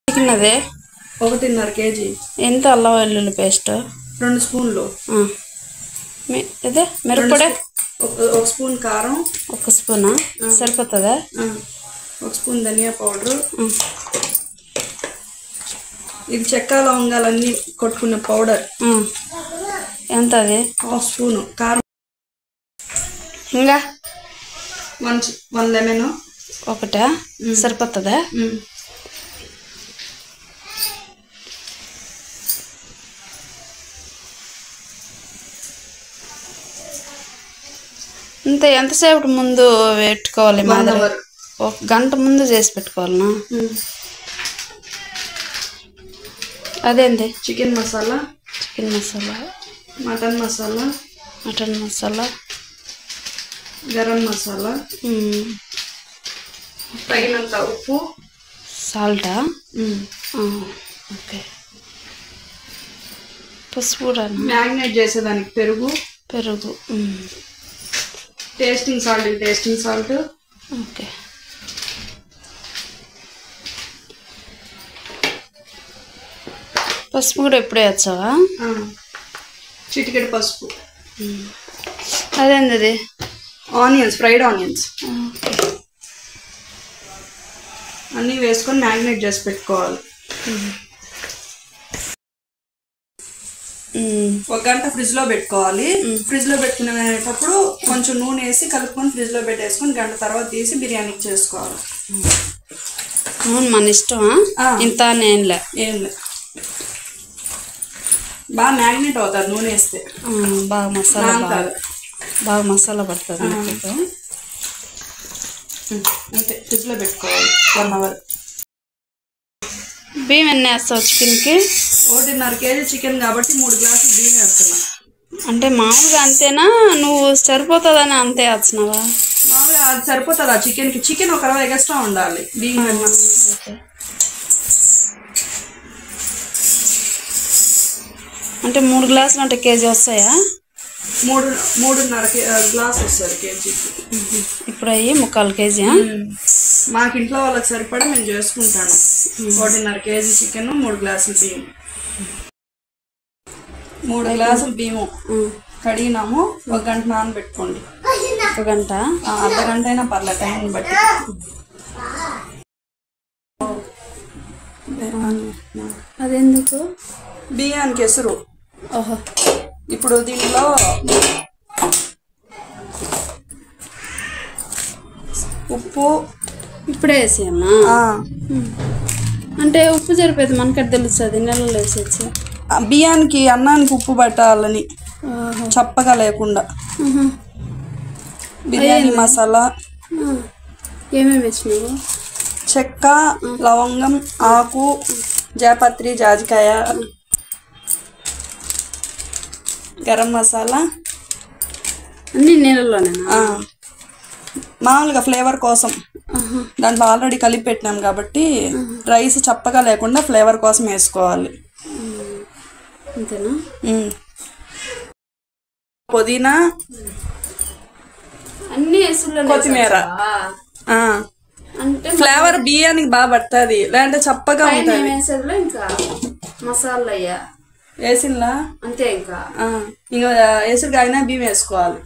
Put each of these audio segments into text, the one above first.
Chicken అదే 1.5 kg. ఎంత అల్లం వెల్లుల్లి పేస్ట్ 2 స్పూన్లు. అదే మిరప్పొడి 1 స్పూన్ కారం. 1 స్పూనా సరిపోతుందా? 1 స్పూన్ ధనియా పౌడర్. ఇది చెక్క లవంగాలన్నీ కొట్టుకున్న పౌడర్. ఎంత అది? 1 స్పూను కారం. ఇంకా 1 లెమన్. ఒకటా సరిపోతుందా? ఇంత ఎంతసేపు ముందు పెట్టుకోవాలి? 1 hour. 1 గంట ముందు చేసి పెట్టుకోవాలనా? అదేంటి? Chicken masala, chicken masala, mutton masala, mutton masala, garam masala, తగినంత ఉప్పు, సాల్టా? ఓకే. పసుపు కూడా మ్యాగ్నేట్ చేసేదానికి పెరుగు. Tasting salt. ఓకే. పసుపు కూడా ఎప్పుడే వచ్చావా? చిటికెడు పసుపు. అదేంది? ఆనియన్స్, ఫ్రైడ్ ఆనియన్స్ అన్నీ వేసుకొని మ్యాగ్నేట్ చేసి పెట్టుకోవాలి. 1 గంట ఫ్రిడ్జ్ లో పెట్టుకోవాలి. ఫ్రిడ్జ్ లో పెట్టుకునేటప్పుడు కొంచెం నూనె వేసి కలుపుకొని ఫ్రిడ్జ్ లో పెట్టేసుకొని గంట తర్వాత తీసి బిర్యానీకి చేసుకోవాలి. నూనె మన ఇష్టమా? ఇంత ఏం లే. బాగా మ్యాగ్నేట్ అవుతుంది నూనె వేస్తే. బాగా మసాలా పడుతుంది. అంతే, ఫ్రిడ్జ్ లో పెట్టుకోవాలి 1 hour. బియ్యం ఎన్ని వేస్తావు చికెన్కి? 1.5 kg చికెన్ కాబట్టి 3 గ్లాసులు బియ్యం వేస్తున్నా. అంటే మామూలుగా అంతేనా? నువ్వు సరిపోతుందని అంతే వేస్తున్నావా? మామూలుగా అది సరిపోతుంది ఆ చికెన్కి. చికెన్ ఒక రవ్వ ఎక్స్ట్రా ఉండాలి బియ్యం. అంటే 3 గ్లాసులు అంటే కేజీ వస్తాయా? 3.5 గ్లాస్ వస్తుంది కేజీకి. ఇప్పుడు అయ్యి 1/4 kg. మాకు ఇంట్లో వాళ్ళకి సరిపడా మేము చేసుకుంటాను. 1.5 kg చికెన్, 3 గ్లాసులు బియ్యం. 3 గ్లాసులు బియ్యం కడిగినాము. 1 గంట నానబెట్టుకోండి. 1 గంట? అర్ధ గంట అయినా పర్లేదు, టైం బట్టి. అదెందుకు? బియ్యానికి ఎసురు. ఓహో. ఇప్పుడు దీంట్లో ఉప్పు ఇప్పుడే వేసేయమ్మా. అంటే ఉప్పు సరిపోతుంది మనకట్టు తెలుస్తుంది, నెలలో వేసేసి. బియ్యానికి అన్నానికి ఉప్పు పట్టాలని చప్పగా లేకుండా. బిర్యానీ మసాలా ఏమేమి వేసినావు? చెక్క, లవంగం, ఆకు, జాపత్రి, జాజికాయ, గరం మసాలా అన్ని నీళ్ళలోనేనా? మామూలుగా ఫ్లేవర్ కోసం. దాంట్లో ఆల్రెడీ కలిపి పెట్టినాం కాబట్టి రైస్ చప్పగా లేకుండా ఫ్లేవర్ కోసం వేసుకోవాలి. అంతేనా? పుదీనా, అన్ని కొత్తిమీర. అంటే ఫ్లేవర్ బియ్యానికి బాగా పడుతుంది, లేదంటే చప్పగా ఉంటుంది. ఇంకా మసాలా అయ్యా వేసిన్లా అంతే. ఇంకా వేసుడుగా బియ్యం వేసుకోవాలి.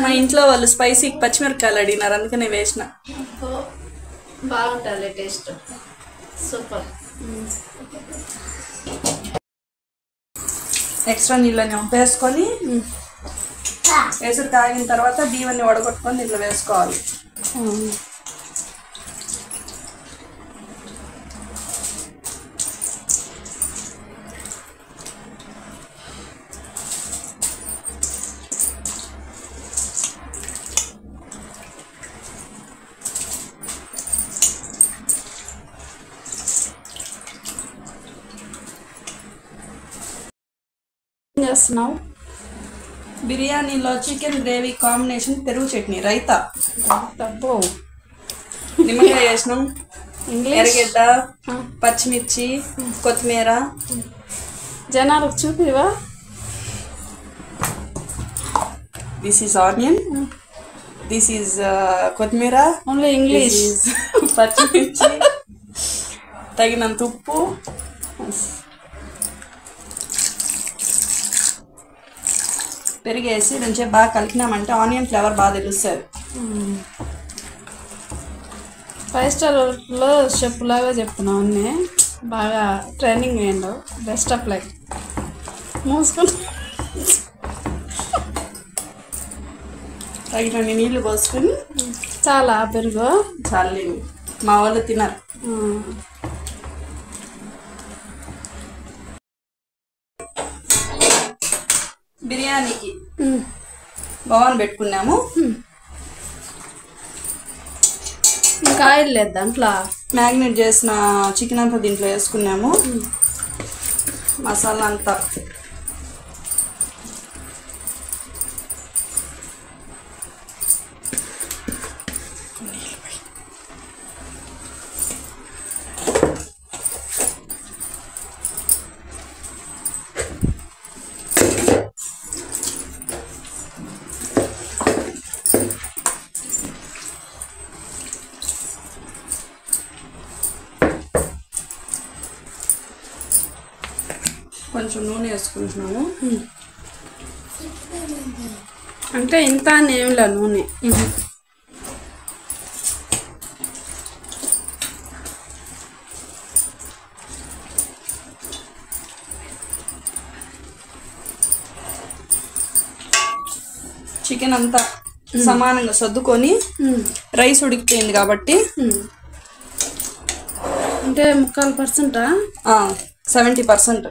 మా ఇంట్లో వాళ్ళు స్పైసీకి పచ్చిమిరపకాయలు అడిగినారు, అందుకనే వేసిన. బాగుంటుంది టేస్ట్. సూపర్. ఎక్స్ట్రా నీళ్ళని వంపేసుకొని ఎసురు కాగిన తర్వాత బియ్యాన్ని వడగొట్టుకొని దీంట్లో వేసుకోవాలి. చేస్తున్నావు? బిర్యానీలో చికెన్ గ్రేవీ కాంబినేషన్ పెరుగు చట్నీ, రైతా. డబ్బు నిమ్మకాయ వేసినాం, ఎర్రగడ్డ, పచ్చిమిర్చి, కొత్తిమీర. జనాలకు చూపివా? This is onion, this is కొత్తిమీర, ఓన్లీ ఇంగ్లీష్. పచ్చిమిర్చి, తగినంత ఉప్పు, పెరిగేసి కొంచెం బాగా కలిపినామంటే ఆనియన్ ఫ్లేవర్ బాగా తెలుస్తుంది. 5 స్టార్లో షెఫ్ లాగా చెప్తున్నావు అన్నీ. బాగా ట్రైనింగ్ వేయండు. Best of luck. మూసుకొని తగినన్ని నీళ్లు పోసుకొని చాలా పెరుగు చల్లి మా వాళ్ళు తినరు. బిర్యానీకి బగాన్ పెట్టుకున్నాము. ఇంకా ఆయిల్ లేదు దాంట్లో. మ్యాగ్నేట్ చేసిన చికెన్ అంతా దీంట్లో వేసుకున్నాము. మసాలా అంతా కొంచెం నూనె వేసుకుంటున్నాము. అంటే ఇంత నేమ్లా నూనె. చికెన్ అంతా సమానంగా సర్దుకొని రైస్ ఉడికిపోయింది కాబట్టి అంటే 3/4%. 70%.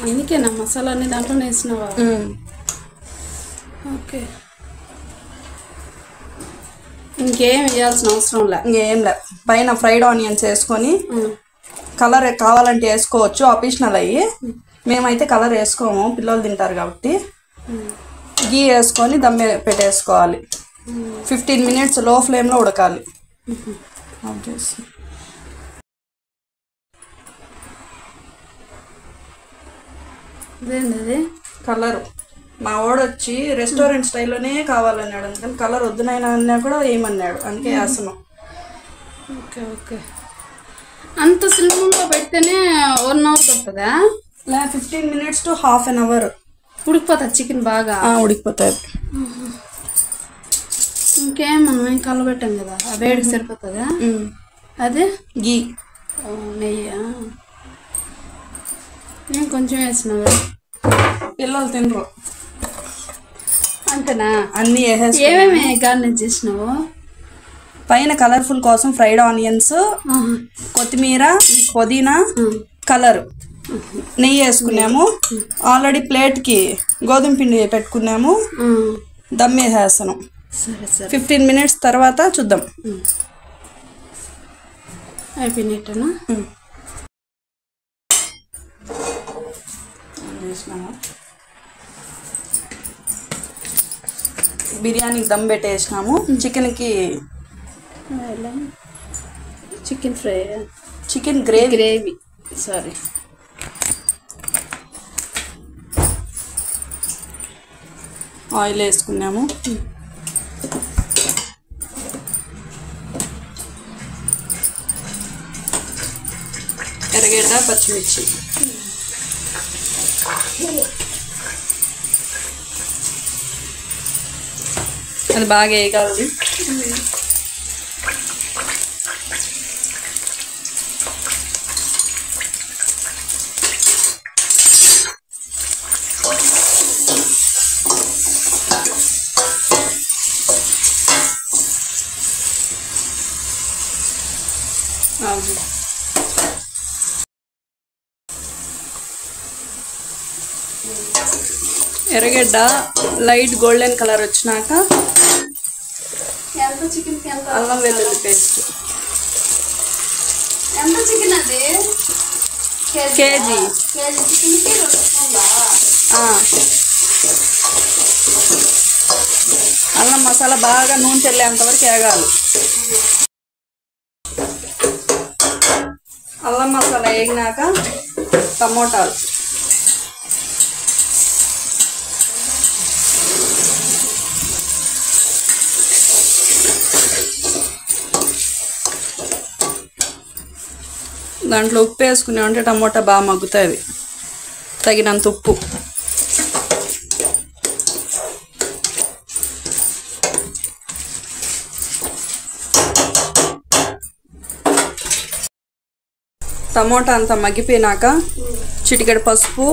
అందుకేనా మసాలా అన్ని దాంట్లో వేసినావా? ఓకే. ఇంకేం వేయాల్సిన అవసరం లే. ఇంకేం లే. పైన ఫ్రైడ్ ఆనియన్స్ వేసుకొని కలర్ కావాలంటే వేసుకోవచ్చు, ఆప్షనల్ అయ్యి. మేమైతే కలర్ వేసుకోము, పిల్లలు తింటారు కాబట్టి. గీ వేసుకొని దమ్ పెట్టేసుకోవాలి. 15 minutes లో ఫ్లేమ్లో ఉడకాలి. అదేంటి కలరు మా వాడు వచ్చి రెస్టారెంట్ స్టైల్లోనే కావాలన్నాడు. అందుకని కలర్ వద్దునైనా అన్నా కూడా ఏమన్నాడు, అందుకే వేస్తున్నాం. Okay okay. అంత సిమ్లో పెడితేనే 1 hour పడుతుందా? 15 minutes to half an hour ఉడికిపోతుంది చికెన్ బాగా. ఉడికిపోతుంది. ఇంకేం మనం కలబెట్టాం కదా, ఆ వేడికి సరిపోతుందా? అదే గీ నెయ్యి నేను కొంచెం వేసినావు. పిల్లలు తినరు అంతేనా? అన్నీ వేసేసి ఏమేమి గార్నిష్ చేసినావు? పైన కలర్ఫుల్ కోసం ఫ్రైడ్ ఆనియన్స్, కొత్తిమీర, పుదీనా, కలర్, నెయ్యి వేసుకున్నాము. ఆల్రెడీ ప్లేట్కి గోధుమ పిండి పెట్టుకున్నాము. దమ్ వేసేస్తాను. సరే సరే. 15 minutes తర్వాత చూద్దాం. అయిపోయినట్టేనా? బిర్యానీకి దమ్ పెట్టేసినాము. చికెన్కి chicken fry, chicken gravy. Sorry. Oil వేసుకున్నాము. ఎర్రగడ్డ, పచ్చిమిర్చి. అది బాగా వేయగలదు. ఎర్రగడ్డ లైట్ గోల్డెన్ కలర్ వచ్చినాక ఎంత చికెన్కి ఎంత? అల్లం వెల్లుల్లి పేస్ట్. ఎంత చికెన్ అది? కేజీ. కేజీ చికెన్కి 2 స్పూన్లా? అల్లం మసాలా బాగా నూనె తెల్లేంత వరకు వేగాలి. అల్లం మసాలా వేగినాక టమోటాలు దాంట్లో ఉప్పు వేసుకున్నామంటే టమోటా బాగా మగ్గుతుంది. తగినంత ఉప్పు. టమోటా అంతా మగ్గిపోయినాక చిటికెడు పసుపు,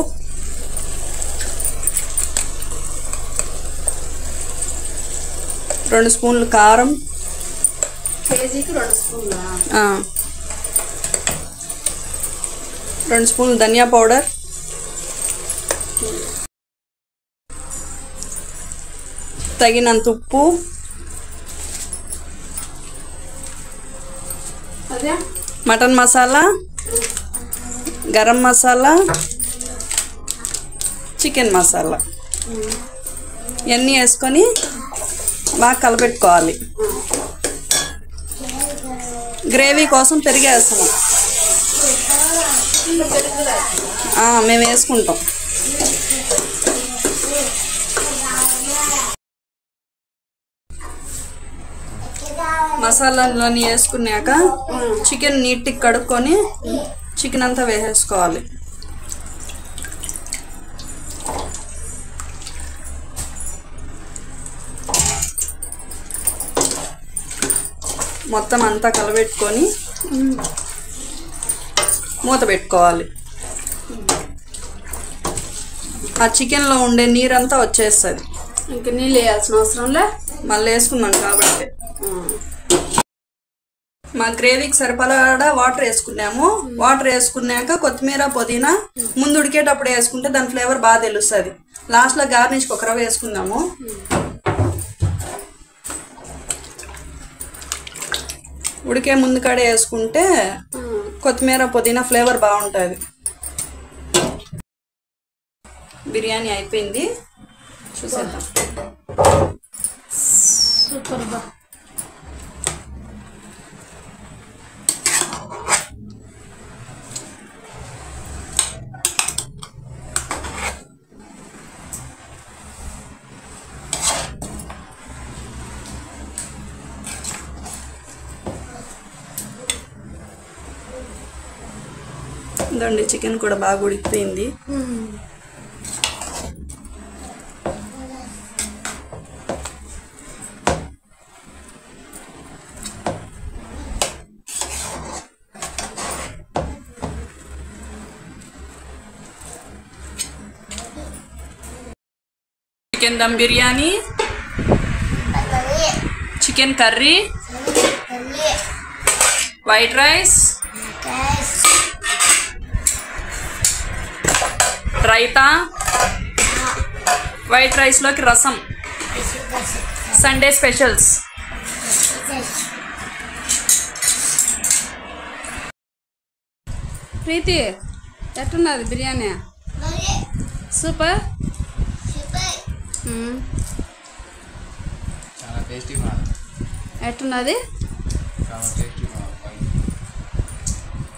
రెండు స్పూన్లు కారం, కేజీకి 2 స్పూన్లా? 2 స్పూన్లు ధనియా పౌడర్, తగినంత ఉప్పు, అదే మటన్ మసాలా, గరం మసాలా, చికెన్ మసాలా ఇవన్నీ వేసుకొని బాగా కలపెట్టుకోవాలి. గ్రేవీ కోసం పెరుగు వేస్తాము. మేము వేసుకుంటాం. మసాలాలన్నీ వేసుకున్నాక చికెన్ నీట్గా కడుక్కొని చికెన్ అంతా వేసేసుకోవాలి. మొత్తం అంతా కలబెట్టుకొని మూత పెట్టుకోవాలి. ఆ చికెన్లో ఉండే నీరంతా వచ్చేస్తుంది. ఇంకా నీళ్ళు వేయాల్సిన అవసరంలే, మళ్ళీ వేసుకున్నాం కాబట్టి. మా గ్రేవీకి సరిపడా వాటర్ వేసుకున్నాము. వాటర్ వేసుకున్నాక కొత్తిమీర, పుదీనా ముందు ఉడికేటప్పుడు వేసుకుంటే దాని ఫ్లేవర్ బాగా తెలుస్తుంది. లాస్ట్లో గార్నిష్కి ఒక రవ్వ వేసుకున్నాము. ఉడికే ముందు కాడే వేసుకుంటే కొత్తిమీర, పుదీనా ఫ్లేవర్ బాగుంటుంది. బిర్యానీ అయిపోయింది, చూసేద్దాం. సూపర్ బా. ఇదండి, చికెన్ కూడా బాగా ఉడికిపోయింది. Chicken dum biryani, chicken curry, white rice, raita, white రైస్లోకి రసం, సండే స్పెషల్స్. ప్రీతి, ఎట్టున్నది బిర్యానీ? సూపర్. చాలా టేస్టీగా ఎట్టున్నది? చాలా టేస్టీ.